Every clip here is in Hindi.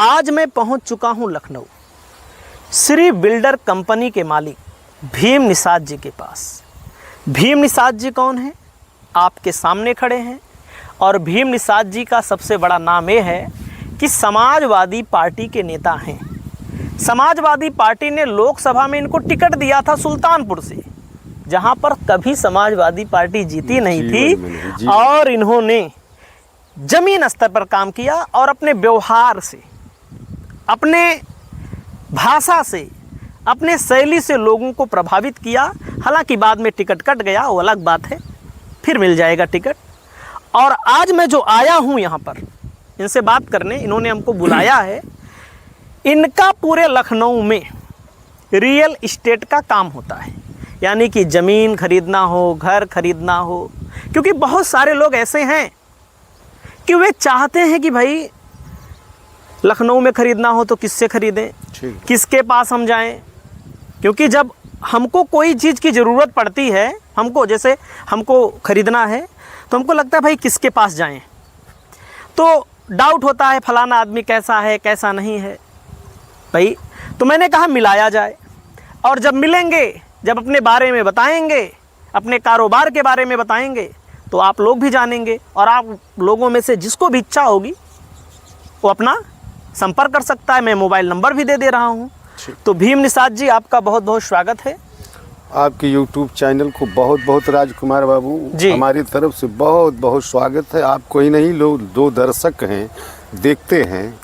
आज मैं पहुंच चुका हूं लखनऊ श्री बिल्डर कंपनी के मालिक भीम निषाद जी के पास। भीम निषाद जी कौन हैं? आपके सामने खड़े हैं। और भीम निषाद जी का सबसे बड़ा नाम ये है कि समाजवादी पार्टी के नेता हैं। समाजवादी पार्टी ने लोकसभा में इनको टिकट दिया था सुल्तानपुर से, जहां पर कभी समाजवादी पार्टी जीती नहीं थी। और इन्होंने जमीन स्तर पर काम किया और अपने व्यवहार से, अपने भाषा से, अपने शैली से लोगों को प्रभावित किया। हालांकि बाद में टिकट कट गया, वो अलग बात है, फिर मिल जाएगा टिकट। और आज मैं जो आया हूं यहाँ पर इनसे बात करने, इन्होंने हमको बुलाया है। इनका पूरे लखनऊ में रियल इस्टेट का काम होता है, यानी कि ज़मीन खरीदना हो, घर खरीदना हो। क्योंकि बहुत सारे लोग ऐसे हैं कि वे चाहते हैं कि भाई लखनऊ में खरीदना हो तो किससे खरीदें, किसके पास हम जाएं। क्योंकि जब हमको कोई चीज़ की ज़रूरत पड़ती है, हमको खरीदना है, तो हमको लगता है भाई किसके पास जाएं। तो डाउट होता है फलाना आदमी कैसा है, कैसा नहीं है भाई। तो मैंने कहा मिलाया जाए, और जब मिलेंगे, जब अपने बारे में बताएंगे, अपने कारोबार के बारे में बताएंगे, तो आप लोग भी जानेंगे। और आप लोगों में से जिसको भी इच्छा होगी वो अपना संपर्क कर सकता है। मैं मोबाइल नंबर भी दे रहा हूँ। तो भीम निषाद जी, आपका बहुत बहुत स्वागत है। आपके YouTube चैनल को बहुत बहुत राजकुमार बाबू हमारी तरफ से बहुत बहुत स्वागत है। आपको ही नहीं, लोग दो दर्शक हैं, देखते हैं,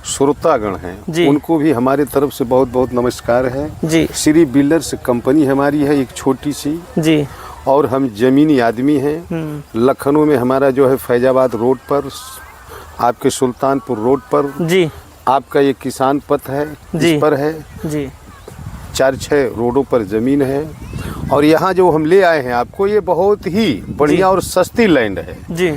श्रोतागण हैं, उनको भी हमारे तरफ से बहुत बहुत नमस्कार है जी। श्री बिल्डर्स कंपनी हमारी है एक छोटी सी जी, और हम जमीनी आदमी हैं। लखनऊ में हमारा जो है फैजाबाद रोड पर, आपके सुल्तानपुर रोड पर जी, आपका ये किसान पथ है, इस पर है जी। 4-6 रोडों पर ज़मीन है। और यहाँ जो हम ले आए हैं आपको, ये बहुत ही बढ़िया और सस्ती लैंड है जी।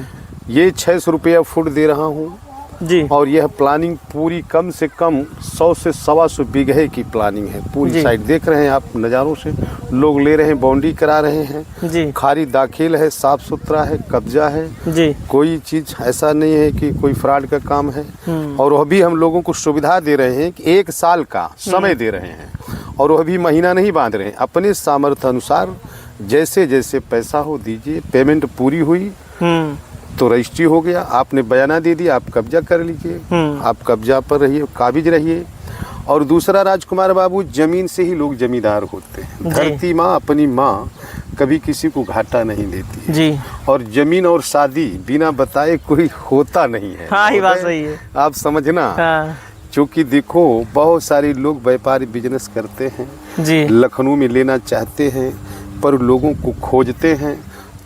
ये 600 रुपया फुट दे रहा हूँ जी। और यह प्लानिंग पूरी कम से कम 100 से 125 बीघे की प्लानिंग है। पूरी साइड देख रहे हैं आप नज़ारों से, लोग ले रहे हैं, बाउंड्री करा रहे हैं जी। खारी दाखिल है, साफ सुथरा है, कब्जा है जी। कोई चीज़ ऐसा नहीं है कि कोई फ्रॉड का काम है। और वह भी हम लोगों को सुविधा दे रहे हैं कि 1 साल का समय दे रहे हैं, और वह भी महीना नहीं बांध रहे हैं। अपने सामर्थ्य अनुसार जैसे जैसे पैसा हो दीजिए। पेमेंट पूरी हुई तो रजिस्ट्री हो गया, आपने बयाना दे दिया, आप कब्जा कर लीजिए। आप कब्जा पर रहिए, काबिज रहिए। और दूसरा राजकुमार बाबू, जमीन से ही लोग जमींदार होते हैं। धरती माँ, अपनी माँ कभी किसी को घाटा नहीं देती जी। और जमीन और शादी बिना बताए कोई होता नहीं है। हाँ, ये बात सही है, आप समझना। हाँ। क्योंकि देखो, बहुत सारे लोग व्यापारी बिजनेस करते हैं जी, लखनऊ में लेना चाहते हैं, पर लोगों को खोजते हैं।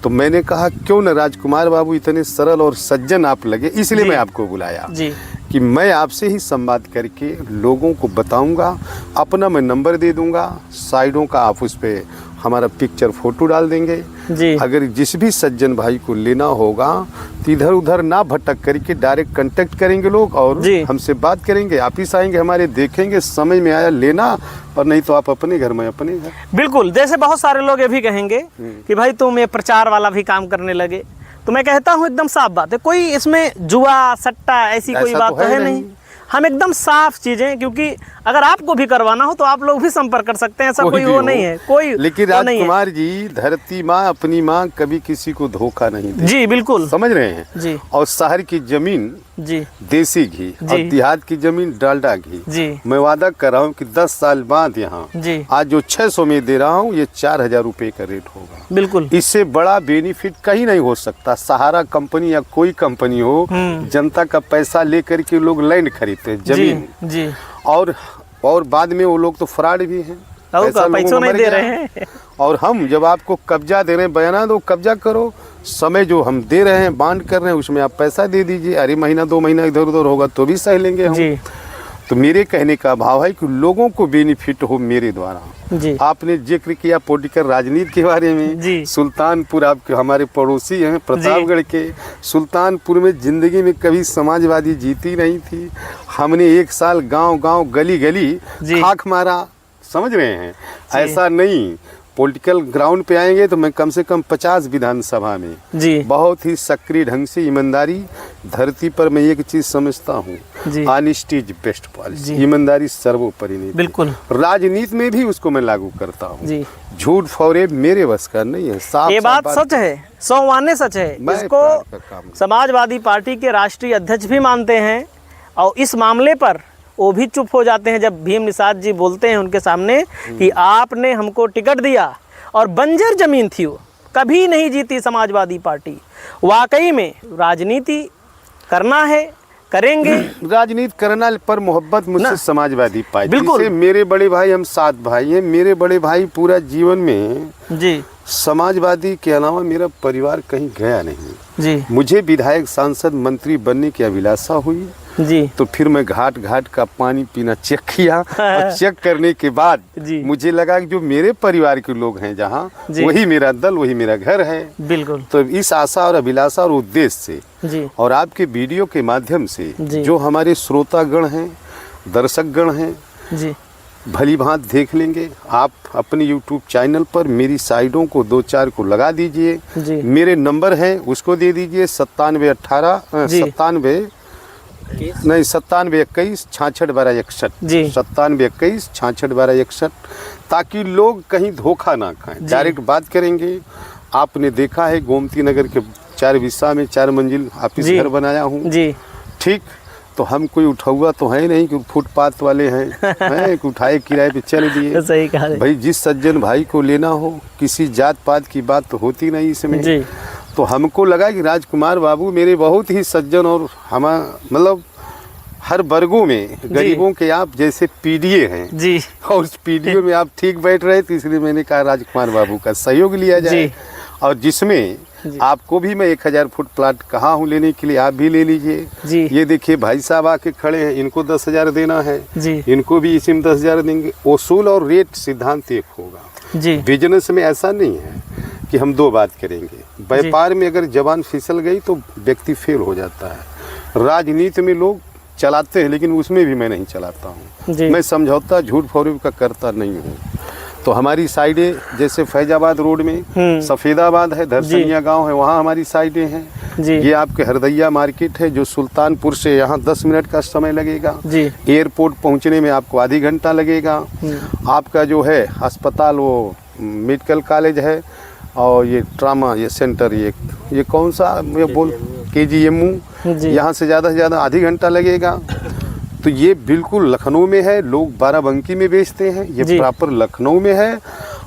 तो मैंने कहा क्यों न राजकुमार बाबू, इतने सरल और सज्जन आप लगे, इसलिए मैं आपको बुलाया जी, कि मैं आपसे ही संवाद करके लोगों को बताऊंगा। अपना मैं नंबर दे दूंगा, साइडों का आप उस पे हमारा पिक्चर फोटो डाल देंगे जी। अगर जिस भी सज्जन भाई को लेना होगा तो इधर उधर ना भटक करके डायरेक्ट कांटेक्ट करेंगे लोग, और हमसे बात करेंगे। ऑफिस आएंगे हमारे, देखेंगे, समझ में आया लेना, और नहीं तो आप अपने घर में अपने घर। बिल्कुल, जैसे बहुत सारे लोग ये भी कहेंगे कि भाई तुम ये प्रचार वाला भी काम करने लगे। तो मैं कहता हूँ एकदम साफ बात है, कोई इसमें जुआ सट्टा ऐसी कोई बात तो है नहीं। हम एकदम साफ चीजें, क्योंकि अगर आपको भी करवाना हो तो आप लोग भी संपर्क कर सकते हैं, ऐसा कोई वो नहीं है, कोई। लेकिन राजकुमार जी, धरती माँ, अपनी माँ कभी किसी को धोखा नहीं देती जी। बिल्कुल, समझ रहे हैं जी। और शहर की जमीन जी, देसी घी, और देहात की जमीन डालडा घी जी। मैं वादा कर रहा हूँ कि 10 साल बाद यहाँ आज जो 600 में दे रहा हूँ, ये 4000 रुपए का रेट होगा। बिल्कुल, इससे बड़ा बेनिफिट कहीं नहीं हो सकता। सहारा कंपनी या कोई कंपनी हो, जनता का पैसा लेकर के लोग लैंड खरीदते हैं, जमीन जी। और बाद में वो लोग तो फ्रॉड भी हैं, पैसा नहीं दे रहे हैं। और हम जब आपको कब्जा दे रहे हैं, बयाना दो, कब्जा करो। समय जो हम दे रहे हैं, बांड कर रहे हैं, उसमें आप पैसा दे दीजिए। अरे महीना 2 महीना इधर उधर होगा तो भी सह लेंगे हम जी। तो मेरे कहने का भाव है कि लोगों को बेनिफिट हो मेरे द्वारा जी। आपने जिक्र किया पॉलिटिकल राजनीति के बारे में जी। सुल्तानपुर आपके हमारे पड़ोसी हैं, प्रतापगढ़ के। सुल्तानपुर में जिंदगी में कभी समाजवादी जीती नहीं थी। हमने 1 साल गांव गांव गली गली खाक मारा, समझ रहे हैं। ऐसा नहीं, पॉलिटिकल ग्राउंड पे आएंगे तो मैं कम से कम 50 विधानसभा में जी बहुत ही सक्रिय ढंग से ईमानदारी, धरती पर मैं एक चीज समझता हूँ, ऑनेस्टी इज बेस्ट पॉलिसी, ईमानदारी सर्वोपरि नीति। बिल्कुल, राजनीति में भी उसको मैं लागू करता हूँ। जी, झूठ फौरे मेरे बस का नहीं है। साफ ये बात सच है, 100 माने सच है। इसको समाजवादी पार्टी के राष्ट्रीय अध्यक्ष भी मानते हैं और इस मामले पर वो भी चुप हो जाते हैं जब भीम निषाद जी बोलते हैं उनके सामने कि आपने हमको टिकट दिया और बंजर जमीन थी, वो कभी नहीं जीती समाजवादी पार्टी। वाकई में राजनीति करना है, करेंगे। राजनीति करना पर मोहब्बत मुझसे समाजवादी पार्टी बिल्कुल से। मेरे बड़े भाई, हम 7 भाई हैं। मेरे बड़े भाई पूरा जीवन में जी समाजवादी के अलावा मेरा परिवार कहीं गया नहीं जी। मुझे विधायक, सांसद, मंत्री बनने की अभिलाषा हुई जी, तो फिर मैं घाट घाट का पानी पीना चेक किया और चेक करने के बाद मुझे लगा कि जो मेरे परिवार के लोग हैं जहाँ, वही मेरा दल, वही मेरा घर है। बिल्कुल। तो इस आशा और अभिलाषा और उद्देश्य से जी और आपके वीडियो के माध्यम से जो हमारे श्रोतागण हैं, दर्शकगण हैं जी, भली भांत देख लेंगे। आप अपने YouTube चैनल पर मेरी साइडों को 2-4 को लगा दीजिए। मेरे नंबर है उसको दे दीजिए 9718 97 नहीं 9721 66 12 61 9721 66 12 61, ताकि लोग कहीं धोखा ना खाएं, डायरेक्ट बात करेंगे। आपने देखा है गोमती नगर के 4 विस्सा में 4 मंजिल ऑफिस घर बनाया हूँ जी, ठीक। तो हम कोई उठाऊआ तो है नहीं कि फुटपाथ वाले हैं उठाए किराए पे चल दिए। सही कहा भाई, जिस सज्जन भाई को लेना हो, किसी जात पात की बात तो होती नहीं इसमें जी। तो हमको लगा कि राजकुमार बाबू मेरे बहुत ही सज्जन और हम मतलब हर वर्गों में गरीबों के आप जैसे पीडीए हैं जी, और उस पीडीए में आप ठीक बैठ रहे थे, इसलिए मैंने कहा राजकुमार बाबू का सहयोग लिया जाए। और जिसमें आपको भी मैं 1000 फुट प्लाट कहा हूँ लेने के लिए, आप भी ले लीजिए। ये देखिए भाई साहब आके खड़े हैं, इनको 10,000 देना है जी। इनको भी इसी में 10,000 देंगे। वसूल और रेट सिद्धांत एक होगा जी। बिजनेस में ऐसा नहीं है कि हम 2 बात करेंगे। व्यापार में अगर जबान फिसल गई तो व्यक्ति फेल हो जाता है। राजनीति में लोग चलाते हैं, लेकिन उसमें भी मैं नहीं चलाता हूँ। मैं समझौता झूठ फौरी का करता नहीं हूँ। तो हमारी साइडें जैसे फैजाबाद रोड में सफेदाबाद है, धरसनिया गांव है, वहाँ हमारी साइडें हैं। ये आपके हरदैया मार्केट है जो सुल्तानपुर से यहाँ 10 मिनट का समय लगेगा। एयरपोर्ट पहुँचने में आपको आधी घंटा लगेगा। आपका जो है अस्पताल वो मेडिकल कॉलेज है, और ये ट्रामा ये सेंटर ये कौन सा ये बोल KGMU, यहाँ से ज़्यादा आधी घंटा लगेगा। तो ये बिल्कुल लखनऊ में है। लोग बाराबंकी में बेचते हैं, ये प्रॉपर लखनऊ में है।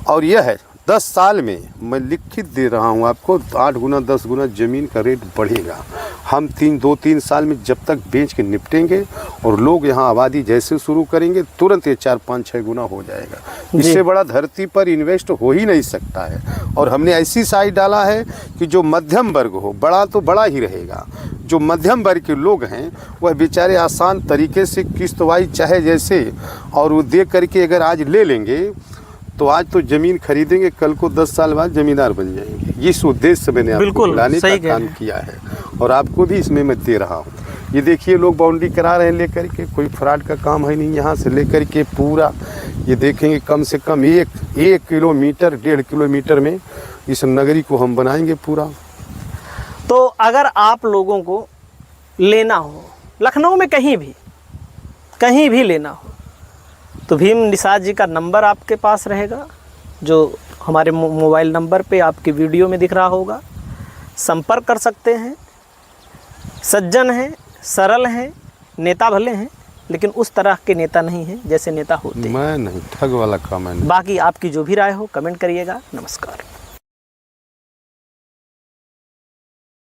और यह है 10 साल में मैं लिखित दे रहा हूँ आपको, 8 गुना 10 गुना ज़मीन का रेट बढ़ेगा। हम 2-3 साल में जब तक बेच के निपटेंगे और लोग यहाँ आबादी जैसे शुरू करेंगे, तुरंत ये 4-5-6 गुना हो जाएगा। इससे बड़ा धरती पर इन्वेस्ट हो ही नहीं सकता है। और हमने ऐसी साइड डाला है कि जो मध्यम वर्ग हो, बड़ा तो बड़ा ही रहेगा, जो मध्यम वर्ग के लोग हैं वह बेचारे आसान तरीके से किस्तवाई चाहे जैसे, और वो दे करके अगर आज ले लेंगे तो आज तो ज़मीन खरीदेंगे, कल को 10 साल बाद ज़मींदार बन जाएंगे। इस उद्देश्य से मैंने आपको लाने का काम किया है और आपको भी इसमें मैं दे रहा हूँ। ये देखिए लोग बाउंड्री करा रहे हैं लेकर के, कोई फ्रॉड का काम है नहीं। यहाँ से लेकर के पूरा ये देखेंगे कम से कम 1 किलोमीटर 1.5 किलोमीटर में इस नगरी को हम बनाएंगे पूरा। तो अगर आप लोगों को लेना हो लखनऊ में कहीं भी लेना हो तो भीम निषाद जी का नंबर आपके पास रहेगा, जो हमारे मोबाइल नंबर पे आपके वीडियो में दिख रहा होगा। संपर्क कर सकते हैं। सज्जन हैं, सरल हैं, नेता भले हैं, लेकिन उस तरह के नेता नहीं हैं जैसे नेता होते हैं। मैं नहीं, ठग वाला काम है। बाकी आपकी जो भी राय हो कमेंट करिएगा। नमस्कार।